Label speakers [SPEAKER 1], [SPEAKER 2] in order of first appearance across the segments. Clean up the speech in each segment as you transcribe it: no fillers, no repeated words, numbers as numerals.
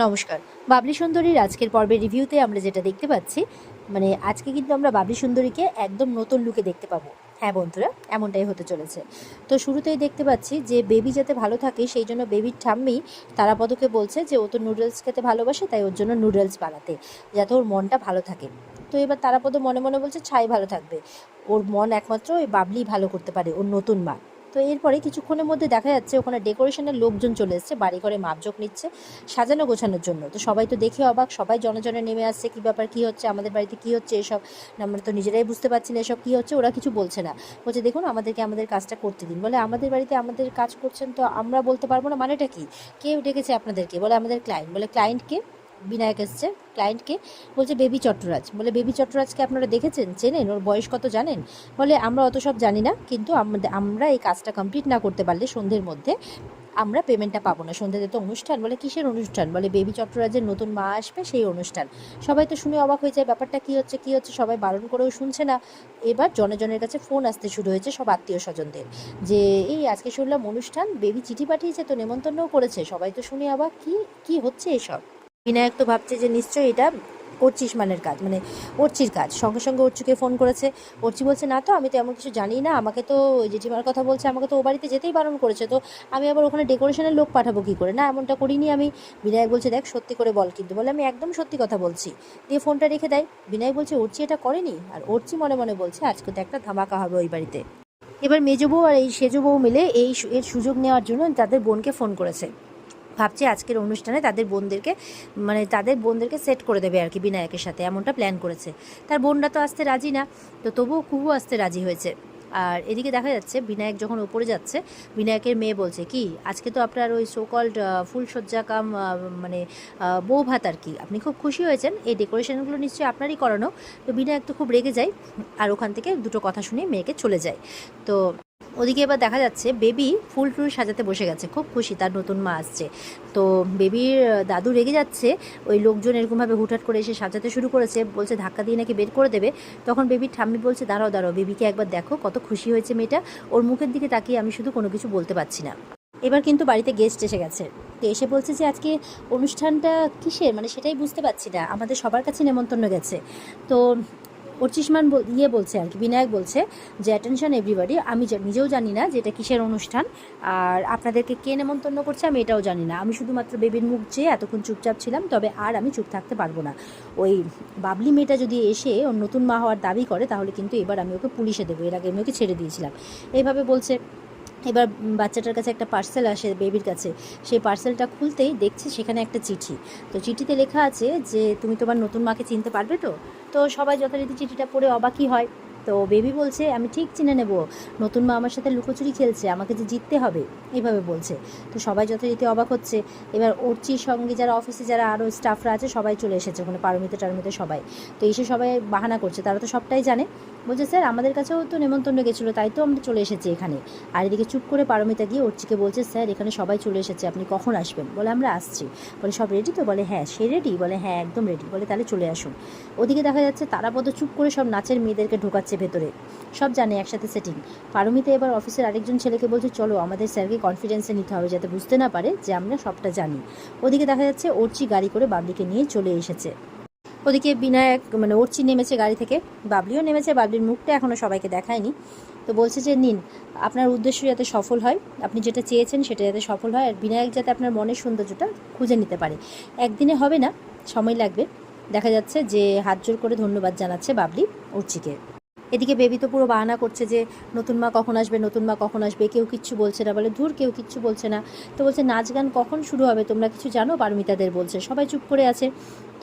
[SPEAKER 1] নমস্কার। বাবলি সুন্দরীর আজকের পর্বের রিভিউতে আমরা যেটা দেখতে পাচ্ছি, আজকে কিন্তু আমরা বাবলি সুন্দরীকে একদম নতুন লুকে দেখতে পাবো। হ্যাঁ বন্ধুরা, এমনটাই হতে চলেছে। তো শুরুতেই দেখতে পাচ্ছি যে বেবি যাতে ভালো থাকে সেই জন্য বেবির ঠাম্মি তারাপদকে বলছে যে ও তো নুডলস খেতে ভালোবাসে, তাই ওর জন্য নুডলস বানাতে, যাতে ওর মনটা ভালো থাকে। তো এবার তারাপদ মনে মনে বলছে ছাই ভালো থাকবে, ওর মন একমাত্র ওই বাবলি ভালো করতে পারে, ওর নতুন মা। তো এরপরে কিছুক্ষণের মধ্যে দেখা যাচ্ছে ওখানে ডেকোরেশনের লোকজন চলে এসছে, বাড়ি ঘরে মাপজোক নিচ্ছে সাজানো গোছানোর জন্য। তো সবাই তো দেখে অবাক, সবাই জনে নেমে আসছে, কী ব্যাপার, কী হচ্ছে আমাদের বাড়িতে, কী হচ্ছে এসব। আমরা তো নিজেরাই বুঝতে পারছি না এসব কী হচ্ছে। ওরা কিছু বলছে না, বলছে দেখুন আমাদেরকে আমাদের কাজটা করতে দিন। বলে আমাদের বাড়িতে আমাদের কাজ করছেন তো আমরা বলতে পারবো না, মানেটা কি? কে ডেকেছে আপনাদেরকে? বলে আমাদের ক্লায়েন্ট। বলে ক্লায়েন্টকে? বিনায়ক এসছে, ক্লায়েন্টকে? বলছে বেবি চট্টরাজ। বলে বেবি চট্টরাজকে আপনারা দেখেছেন, চেনেন, ওর বয়স কত জানেন? বলে আমরা অত সব জানি না, কিন্তু আমরা এই কাজটা কমপ্লিট না করতে পারলে সন্ধ্যের মধ্যে আমরা পেমেন্টটা পাবো না। সন্ধ্যেতে তো অনুষ্ঠান। বলে কিসের অনুষ্ঠান? বলে বেবি চট্টরাজের নতুন মা আসবে, সেই অনুষ্ঠান। সবাই তো শুনে অবাক হয়ে যায়, ব্যাপারটা কী হচ্ছে কী হচ্ছে, সবাই বারণ করেও শুনছে না। এবার জনের কাছে ফোন আসতে শুরু হয়েছে সব আত্মীয় স্বজনদের, যে এই আজকে শুনলাম অনুষ্ঠান, বেবি চিঠি পাঠিয়েছে, তো নেমন্তন্নও করেছে। সবাই তো শুনে অবাক, কি কি হচ্ছে এসব। বিনায়ক তো ভাবছে যে নিশ্চয়ই এটা অর্চিসমানের কাজ, অর্চির কাজ। সঙ্গে সঙ্গে অর্চিকে ফোন করেছে। অর্চি বলছে না তো, আমি তো এমন কিছু জানি না, আমাকে তো ওই জেঠিমার কথা বলছে, আমাকে তো ও বাড়িতে যেতেই বারণ করেছে, তো আমি আবার ওখানে ডেকোরেশনের লোক পাঠাবো কী করে? না, এমনটা করিনি আমি। বিনায়ক বলছে দেখ সত্যি করে বল কিন্তু। বলে আমি একদম সত্যি কথা বলছি। দিয়ে ফোনটা রেখে দেয়। বিনায়ক বলছে অর্চি এটা করেনি? আর অর্চি মনে মনে বলছে আজকে তো একটা ধামাকা হবে ওই বাড়িতে। এবার মেজো বউ আর এই সেজো বউ মিলে এর সুযোগ নেওয়ার জন্য তাদের বোনকে ফোন করেছে। ভাবছি আজকের অনুষ্ঠানে তাদের বোনদেরকে সেট করে দেবে আর কি বিনায়কের সাথে, এমনটা প্ল্যান করেছে। তার বোনরা তো আসতে রাজি না, তো তবুও কুহু আসতে রাজি হয়েছে। আর এদিকে দেখা যাচ্ছে বিনায়ক যখন ওপরে যাচ্ছে, বিনায়কের মেয়ে বলছে কি আজকে তো আপনার ওই সোকল্ড ফুলসজ্জা কাম বউ ভাত আর কি, আপনি খুব খুশি হয়েছেন, এই ডেকোরেশনগুলো নিশ্চয়ই আপনারই করানো। তো বিনায়ক তো খুব রেগে যায়, আর ওখান থেকে দুটো কথা শুনে মেয়েকে চলে যায়। তো ওদিকে এবার দেখা যাচ্ছে বেবি ফুল টুল সাজাতে বসে গেছে, খুব খুশি তার নতুন মা আসছে। তো বেবির দাদু রেগে যাচ্ছে, ওই লোকজন এরকমভাবে হুটহাট করে এসে সাজাতে শুরু করেছে, বলছে ধাক্কা দিয়ে নাকি বের করে দেবে। তখন বেবির ঠাম্মি বলছে দাঁড়াও দাঁড়াও, বেবিকে একবার দেখো কত খুশি হয়েছে মেয়েটা, ওর মুখের দিকে তাকিয়ে আমি শুধু কোনো কিছু বলতে পারছি না। এবার কিন্তু বাড়িতে গেস্ট এসে গেছে, তো এসে বলছে যে আজকে অনুষ্ঠানটা কিসের, সেটাই বুঝতে পারছি না, আমাদের সবার কাছে নেমন্তন্ন গেছে। তো অর্চিসমান বলছে আর কি, বিনায়ক বলছে যে অ্যাটেনশন এভরিবডি, আমি নিজেও জানি না যে এটা কিসের অনুষ্ঠান, আর আপনাদেরকে কে নেমন্তন্ন করছে আমি এটাও জানি না, আমি শুধুমাত্র বেবির মুখ চেয়ে এতক্ষণ চুপচাপ ছিলাম, তবে আর আমি চুপ থাকতে পারবো না। ওই বাবলি মেয়েটা যদি এসে ওর নতুন মা হওয়ার দাবি করে তাহলে কিন্তু এবার আমি ওকে পুলিশে দেবো, এর আগে আমি ওকে ছেড়ে দিয়েছিলাম, এইভাবে বলছে। এবার বাচ্চাটার কাছে একটা পার্সেল আসে বেবির কাছে, সেই পার্সেলটা খুলতেই দেখছে সেখানে একটা চিঠি। তো চিঠিতে লেখা আছে যে তুমি তোমার নতুন মাকে চিনতে পারবে তো? তো সবাই যথারীতি চিঠিটা পড়ে অবাকই হয়। তো বেবি বলছে আমি ঠিক চিনে নেব, নতুন মা আমার সাথে লুকোচুরি খেলছে, আমাকে যে জিততে হবে, এইভাবে বলছে। তো সবাই যথারীতি অবাক হচ্ছে। এবার অর্চির সঙ্গে যারা অফিসে যারা আরও স্টাফরা আছে সবাই চলে এসেছে ওখানে, পারমিতে টারমিতে সবাই। তো এসে সবাই বাহানা করছে, তারা তো সবটাই জানে। বলছে স্যার আমাদের কাছেও তো নেমন্তন্ন গেছিলো, তাই তো আমরা চলে এসেছি এখানে। আর এদিকে চুপ করে পারমিতা গিয়ে অর্চিকে বলছে স্যার এখানে সবাই চলে এসেছে, আপনি কখন আসবেন? বলে আমরা আসছি। বলে সব রেডি তো? বলে হ্যাঁ। সে রেডি? বলে হ্যাঁ একদম রেডি। বলে তাহলে চলে আসুন। ওদিকে দেখা যাচ্ছে তারাপদ চুপ করে সব নাচের মেয়েদেরকে ঢোকাচ্ছে ভেতরে, সব জানে একসাথে সেটিং। পারমিতা এবার অফিসের আরেকজন ছেলেকে বলছে চলো আমাদের স্যারকে কনফিডেন্সে নিতে হবে, যাতে বুঝতে না পারে যে আমরা সবটা জানি। ওদিকে দেখা যাচ্ছে অর্চি গাড়ি করে বাবলিকে নিয়ে চলে এসেছে। ওদিকে বিনায়ক অর্চি নেমেছে গাড়ি থেকে, বাবলিও নেমেছে, বাবলির মুখটা এখনও সবাইকে দেখায়নি। তো বলছে যে নিন, আপনার উদ্দেশ্য যাতে সফল হয়, আপনি যেটা চেয়েছেন সেটা যাতে সফল হয়, আর বিনায়ক যাতে আপনার মনের সৌন্দর্যটা খুঁজে নিতে পারে। একদিনে হবে না, সময় লাগবে। দেখা যাচ্ছে যে হাত জোর করে ধন্যবাদ জানাচ্ছে বাবলি অর্চিকে। এদিকে বেবি তো পুরো বাহানা করছে যে নতুন মা কখন আসবে, নতুন মা কখন আসবে, কেউ কিচ্ছু বলছে না। বলে ধুর, কেউ কিচ্ছু বলছে না। তো বলছে নাচ গান কখন শুরু হবে, তোমরা কিছু জানো? পারমিতাদের বলছে। সবাই চুপ করে আছে।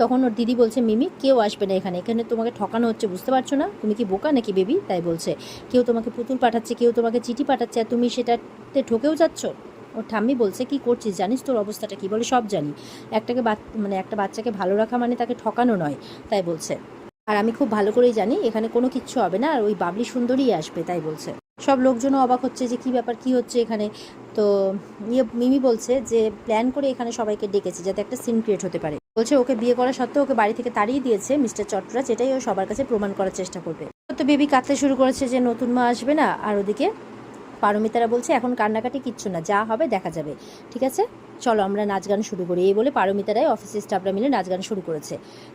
[SPEAKER 1] তখন ওর দিদি বলছে মিমি কেউ আসবে না এখানে, এখানে তোমাকে ঠকানো হচ্ছে, বুঝতে পারছো না? তুমি কি বোকা নাকি বেবি? তাই বলছে কেউ তোমাকে পুতুল পাঠাচ্ছে, কেউ তোমাকে চিঠি পাঠাচ্ছে, আর তুমি সেটাতে ঠকেও যাচ্ছ। ওর ঠাম্মি বলছে কি করছিস, জানিস তোর অবস্থাটা কি? বলে সব জানি, একটা বাচ্চাকে ভালো রাখা মানে তাকে ঠকানো নয়, তাই বলছে। আর আমি খুব ভালো করেই জানি এখানে কোনো কিচ্ছু হবে না, আর ওই বাবলি সুন্দরী আসবে, তাই বলছে। সব লোকজনও অবাক হচ্ছে যে কী ব্যাপার, কী হচ্ছে এখানে। তো মিমি বলছে যে প্ল্যান করে এখানে সবাইকে ডেকেছে যাতে একটা সিন ক্রিয়েট হতে পারে। বলছে ওকে বিয়ে করা সত্ত্বেও ওকে বাড়ি থেকে তাড়িয়ে দিয়েছে মিস্টার চট্টরাজ, এটাই ও সবার কাছে প্রমাণ করার চেষ্টা করবে। তো বেবি কাঁদতে শুরু করেছে যে নতুন মা আসবে না, আর ওদিকে পারমিতারা বলছে এখন কান্নাকাটি কিচ্ছু না, যা হবে দেখা যাবে, ঠিক আছে। চলো আমরা নাচ গান শুরু করি, এই বলে পারমিতারাই অফিসের স্টাফরা মিলে নাচ গান শুরু করেছে।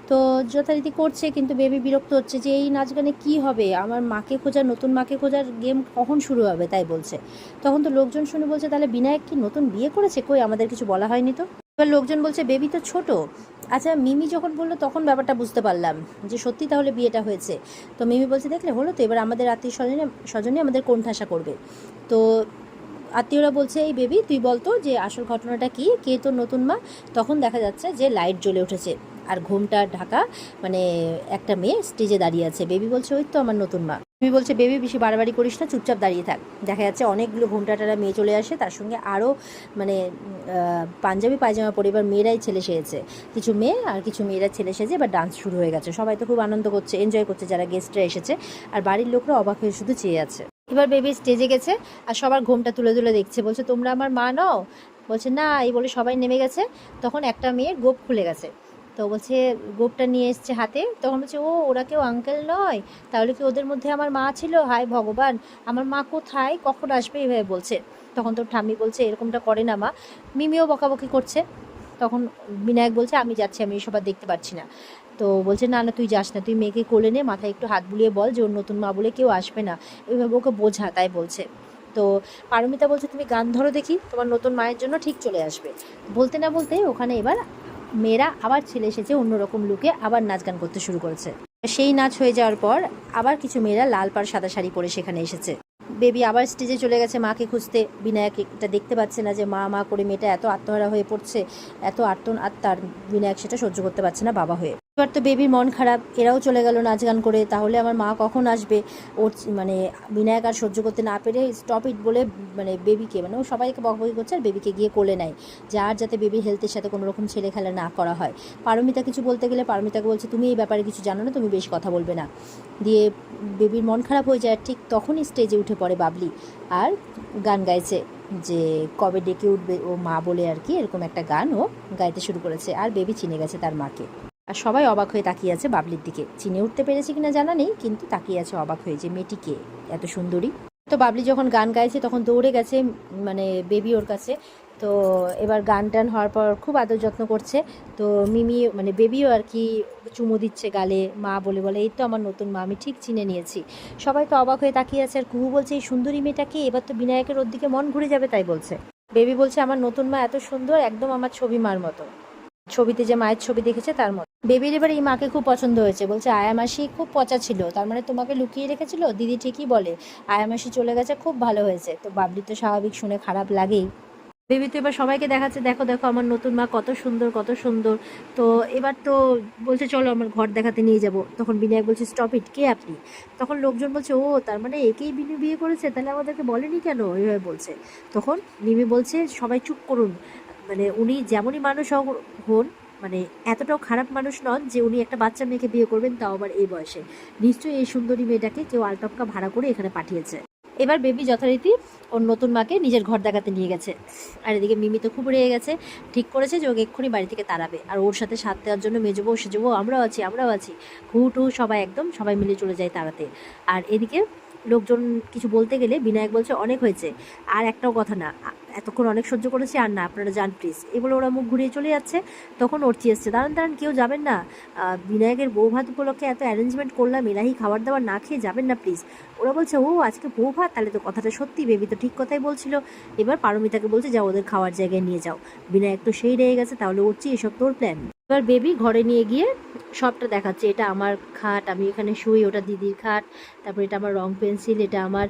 [SPEAKER 1] তো যথারীতি করছে, কিন্তু বেবি বিরক্ত হচ্ছে যে এই নাচ গানে কী হবে, আমার মাকে খোঁজার, নতুন মাকে খোঁজার গেম কখন শুরু হবে তাই বলছে। তখন তো লোকজন শুনে বলছে তাহলে বিনায়ক কি নতুন বিয়ে করেছে, কই আমাদের কিছু বলা হয়নি তো। এবার লোকজন বলছে বেবি তো ছোট। আচ্ছা মিমি যখন বললো তখন ব্যাপারটা বুঝতে পারলাম যে সত্যি তাহলে বিয়েটা হয়েছে। তো মিমি বলছে দেখলে হলো তো, এবার আমাদের আত্মীয় স্বজনে আমাদের কোণঠাসা করবে। তো আত্মীয়রা বলছে এই বেবি তুই বলতো যে আসল ঘটনাটা কি, কে তোর নতুন মা। তখন দেখা যাচ্ছে যে লাইট জ্বলে উঠেছে আর ঘুমটা ঢাকা মানে একটা মেয়ে স্টেজে দাঁড়িয়ে আছে। বেবি বলছে ওই তো আমার নতুন মা। বেবি বলছে বেবি বেশি বাড়াবাড়ি করিস না, চুপচাপ দাঁড়িয়ে থাক। দেখা যাচ্ছে অনেকগুলো ঘুমটাটারা মেয়ে চলে আসে, তার সঙ্গে আরও মানে পাঞ্জাবি পায়জামা পরে এবার মেয়েরাই ছেলে সেজেছে, কিছু মেয়ে আর কিছু মেয়েরা ছেলে সেজে এবার ডান্স শুরু হয়ে গেছে। সবাই তো খুব আনন্দ করছে, এনজয় করছে যারা গেস্টরা এসেছে, আর বাড়ির লোকরা অবাক হয়ে শুধু চেয়ে আছে। এবার বেবি স্টেজে গেছে আর সবার ঘোমটা তুলে তুলে দেখছে, বলছে তোমরা আমার মা নও। বলছে না, এই বলে সবাই নেমে গেছে। তখন একটা মেয়ের গোপ খুলে গেছে, তো বলছে গোপটা নিয়ে এসছে হাতে। তখন বলছে ও ওরা কেউ আঙ্কেল নয়, তাহলে কি ওদের মধ্যে আমার মা ছিল? হায় ভগবান, আমার মা কোথায়, কখন আসবে, এইভাবে বলছে। তখন তোর ঠাম্মি বলছে এরকমটা করে না মা। মিমিও বকাবকি করছে। তখন বিনায়ক বলছে আমি যাচ্ছি, আমি এসব আর দেখতে পাচ্ছি না। তো বলছে না না তুই যাস না, তুই মেয়েকে কোলে নে, মাথায় একটু হাত বুলিয়ে বল যে ওর নতুন মা বলে কেউ আসবে না, এইভাবে ওকে বোঝা, তাই বলছে। তো পারমিতা বলছে তুমি গান ধরো দেখি, তোমার নতুন মায়ের জন্য ঠিক চলে আসবে। বলতে না বলতে ওখানে এবার মেয়েরা আবার ছেলে এসেছে অন্যরকম লুকে, আবার নাচ গান করতে শুরু করেছে। সেই নাচ হয়ে যাওয়ার পর আবার কিছু মেয়েরা লাল পাড় সাদা শাড়ি পরে সেখানে এসেছে। বেবি আবার স্টেজে চলে গেছে মাকে খুঁজতে। বিনায়ক এটা দেখতে পাচ্ছে না যে মা মা করে মেয়েটা এত আত্মহারা হয়ে পড়ছে, এত আত্মার বিনায়ক সেটা সহ্য করতে পারছে না বাবা হয়ে। এবার তো বেবির মন খারাপ, এরাও চলে গেল নাচ গান করে, তাহলে আমার মা কখন আসবে। ওর মানে বিনায়ক আর সহ্য করতে না পেরে স্টপ ইট বলে মানে বেবিকে, মানে ও সবাইকে বকবকি করছে আর বেবিকে গিয়ে কোলে নেয়, যাতে বেবির হেলথের সাথে কোনো রকম ছেলে খেলা না করা হয়। পারমিতা কিছু বলতে গেলে পারমিতাকে বলছে তুমি এই ব্যাপারে কিছু জানো না, তুমি বেশি কথা বলবে না। দিয়ে বেবির মন খারাপ হয়ে যায়, ঠিক তখনই স্টেজে উঠে পড়ে বাবলি আর গান গাইছে যে কবে ডেকে উঠবে ও মা বলে, আর কি এরকম একটা গান ও গাইতে শুরু করেছে। আর বেবি চিনে গেছে তার মাকে, আর সবাই অবাক হয়ে তাকিয়ে আছে বাবলির দিকে। চিনে উঠতে পেরেছে কিনা জানা নেই, কিন্তু তাকিয়ে আছে অবাক হয়ে যে মেয়েটিকে এত সুন্দরী। তো বাবলি যখন গান গাইছে তখন দৌড়ে গেছে মানে বেবি ওর কাছে। তো এবার গান টান হওয়ার পর খুব আদর যত্ন করছে। তো মিমি মানে বেবিও আর কি চুমু দিচ্ছে গালে, মা বলে বলে এই তো আমার নতুন মা, আমি ঠিক চিনে নিয়েছি। সবাই তো অবাক হয়ে তাকিয়ে আছে, আর কুহু বলছে এই সুন্দরী মেয়েটাকে, এবার তো বিনায়কের ওর দিকে মন ঘুরে যাবে তাই বলছে। বেবি বলছে আমার নতুন মা এত সুন্দর, একদম আমার ছবি মার মতো, ছবিতে যে মায়ের ছবি দেখেছে তার মতো। বেবির এবার এই মাকে খুব পছন্দ হয়েছে, বলছে আয়া মাসি খুব পচা ছিল, তার মানে তোমাকে লুকিয়ে রেখেছিল, দিদি ঠিকই বলে, আয়া মাসি চলে গেছে, খুব ভালো হয়েছে। তো বাবলি তো স্বাভাবিক, শুনে খারাপ লাগেই। বেবি তো এবার সবাইকে দেখাচ্ছে দেখো দেখো আমার নতুন মা কত সুন্দর কত সুন্দর। তো এবার তো বলছে চলো আমার ঘর দেখাতে নিয়ে যাব। তখন বিনায়ক বলছে স্টপ ইট, কে আপনি? তখন লোকজন বলছে ও তার মানে একেই বিনু বিয়ে করেছে, তাহলে আমাদেরকে বলেনি কেন, এইভাবে বলছে। তখন মিমি বলছে সবাই চুপ করুন, মানে উনি যেমনই মানুষ হন, মানে এতটাও খারাপ মানুষ নন যে উনি একটা বাচ্চা মেয়েকে বিয়ে করবেন, তাও আবার এই বয়সে। নিশ্চয়ই এই সুন্দরী মেয়েটাকে কেউ আলটপকা ভাড়া করে এখানে পাঠিয়েছে। এবার বেবি যথারীতি ওর নতুন মাকে নিজের ঘর দেখাতে নিয়ে গেছে। আর এদিকে মিমি তো খুব রেগে গেছে, ঠিক করেছে যে ওকে এক্ষুনি বাড়ি থেকে তাড়াবে, আর ওর সাথে সাথ দেওয়ার জন্য মেজবো সেজবো আমরাও আছি আমরাও আছি, হু টু সবাই একদম সবাই মিলে চলে যায় তাড়াতে। আর এদিকে লোকজন কিছু বলতে গেলে বিনায়ক বলছে অনেক হয়েছে, আর একটাও কথা না, এতক্ষণ অনেক সহ্য করেছি, আর না আপনারা যান প্লিজ, এগুলো ওরা মুখ ঘুরিয়ে চলে যাচ্ছে। তখন অর্চি এসছে, দাঁড়ান দাঁড়ান কেউ যাবেন না, বিনায়কের বউ ভাত উপলক্ষে এত অ্যারেঞ্জমেন্ট করলাম, এলাহি খাবার দাবার না খেয়ে যাবেন না প্লিজ। ওরা বলছে ও আজকে বউ ভাত, তাহলে তো কথাটা সত্যি, বেবি তো ঠিক কথাই বলছিল। এবার পারমিতাকে বলছে যাও ওদের খাওয়ার জায়গায় নিয়ে যাও। বিনায়ক তো সেই রেগে গেছে, তাহলে অর্চি এসব তোর প্ল্যান। এবার বেবি ঘরে নিয়ে গিয়ে সবটা দেখাচ্ছে, এটা আমার খাট, আমি এখানে শুই, ওটা দিদির খাট, তারপর এটা আমার রং পেন্সিল, এটা আমার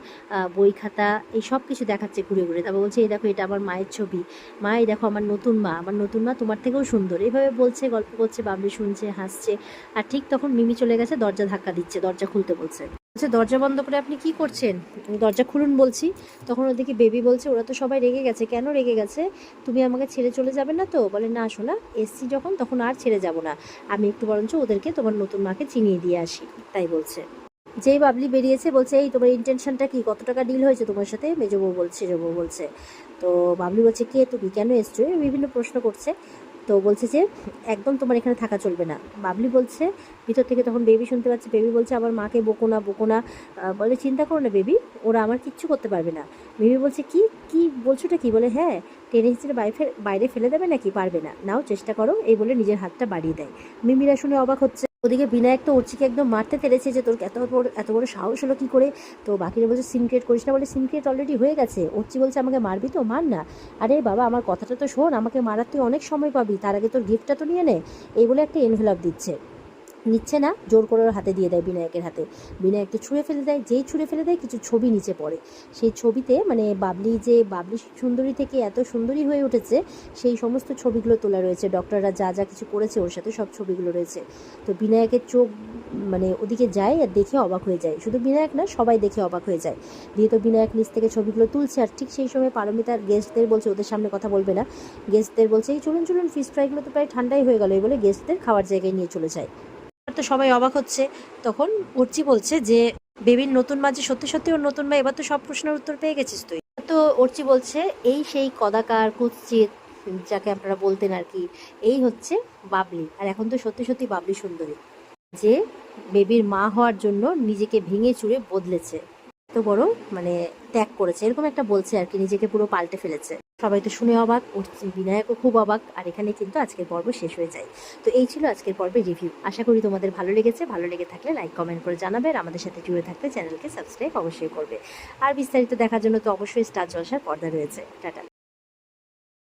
[SPEAKER 1] বই খাতা, এই সব কিছু দেখাচ্ছে ঘুরে ঘুরে। তারপর বলছে এই দেখো এটা আমার মায়ের ছবি, মা এই দেখো আমার নতুন মা, আমার নতুন মা তোমার থেকেও সুন্দর, এইভাবে বলছে, গল্প করছে, বাবলি শুনছে হাসছে। আর ঠিক তখন মিমি চলে গেছে, দরজা ধাক্কা দিচ্ছে, দরজা খুলতে বলছে। বলছে দরজা বন্ধ করে আপনি কি করছেন, দরজা খুলুন বলছি। তখন ওদিকে বেবি বলছে ওরা তো সবাই রেগে গেছে, কেন রেগে গেছে, তুমি আমাকে ছেড়ে চলে যাবে না তো? বলে না শোনা, এসছি যখন তখন আর ছেড়ে যাব না, আমি একটু বরঞ্চ ওদেরকে তোমার নতুন মাকে চিনিয়ে দিয়ে আসি, তাই বলছে। যেই বাবলি বেরিয়েছে বলছে এই তোমার ইন্টেনশনটা কি, কত টাকা ডিল হয়েছে তোমার সাথে? মেজবউ বলছে, মেজবউ বলছে। তো বাবলি বলছে কে তুমি, কেন এসছো, বিভিন্ন প্রশ্ন করছে। তো তো বলছে যে একদম তোমার এখানে থাকা চলবে না। বাবলি বলছে, ভিতর থেকে তখন বেবি শুনতে পাচ্ছে, বেবি বলছে আবার মাকে বকো না বকো না। বলে চিন্তা করো না বেবি, ওরা আমার কিচ্ছু করতে পারবে না। বেবি বলছে কি কি বলছোটা কি? বলে হ্যাঁ, টেনে হিচড়ে বাইরে ফেলে দেবে নাকি? পারবে না, নাও চেষ্টা করো, এই বলে নিজের হাতটা বাড়িয়ে দেয়। মিমিরা শুনে অবাক হচ্ছে। ওদিকে বিনায়ক তো অর্চিকে একদম মারতে পেরেছে যে তোর এত বড় সাহস হলো কি করে। তো বাকিরা বলছে সিন ক্রিয়েট করিস না, বলে সিন ক্রিয়েট অলরেডি হয়ে গেছে। অর্চি বলছে আমাকে মারবি তো মার না। আরে বাবা আমার কথাটা তো শোন, আমাকে মারার তুই অনেক সময় পাবি, তার আগে তোর গিফটটা তো নিয়ে নে। এই বলে একটা এনভেলপ দিচ্ছে, নিচ্ছে না, জোর করে ওর হাতে দিয়ে দেয় বিনায়কের হাতে। বিনায়ককে ছুঁড়ে ফেলে দেয়, যেই ছুঁড়ে ফেলে দেয় কিছু ছবি নিচে পড়ে। সেই ছবিতে মানে বাবলি সুন্দরী থেকে এত সুন্দরী হয়ে উঠেছে সেই সমস্ত ছবিগুলো তোলা রয়েছে, ডক্টররা যা যা কিছু করেছে ওর সাথে সব ছবিগুলো রয়েছে। তো বিনায়কের চোখ মানে ওদিকে যায় আর দেখে অবাক হয়ে যায়, শুধু বিনায়ক না সবাই দেখে অবাক হয়ে যায়। দিয়ে তো বিনায়ক নিচ থেকে ছবিগুলো তুলছে, আর ঠিক সেই সময় পারমিতার গেস্টদের বলছে ওদের সামনে কথা বলবে না। গেস্টদের বলছে এই চলুন চলুন, ফিশ ফ্রাইগুলো তো প্রায় ঠান্ডাই হয়ে গেল, এই বলে গেস্টদের খাওয়ার জায়গায় নিয়ে চলে যায়। তো সবাই অবাক হচ্ছে। তখন অর্চি বলছে যে বেবির নতুন মা যে সত্যি সত্যি ওর নতুন মা, এবার তো সব প্রশ্নের উত্তর পেয়ে গেছিস তুই। তো অর্চি বলছে এই সেই কদাকার কুৎসিত যাকে আপনারা বলতেন আর কি, এই হচ্ছে বাবলি, আর এখন তো সত্যি সত্যি বাবলি সুন্দরী, যে বেবির মা হওয়ার জন্য নিজেকে ভেঙে চুরে বদলেছে, এত বড় মানে ত্যাগ করেছে, এরকম একটা বলছে আর কি, নিজেকে পুরো পাল্টে ফেলেছে। সবাই তো শুনে অবাক, বিনায়কও খুব অবাক। আর এখানে কিন্তু আজকের পর্ব শেষ হয়ে যায়। তো এই ছিল আজকের পর্বের রিভিউ। আশা করি তোমাদের ভালো লেগেছে। ভালো লেগে থাকলে লাইক কমেন্ট করে জানাবে, আর আমাদের সাথে জুড়ে থাকলে চ্যানেলকে সাবস্ক্রাইব অবশ্যই করবে। আর বিস্তারিত দেখার জন্য তো অবশ্যই স্টার জলসার পর্দা রয়েছে। টাটা।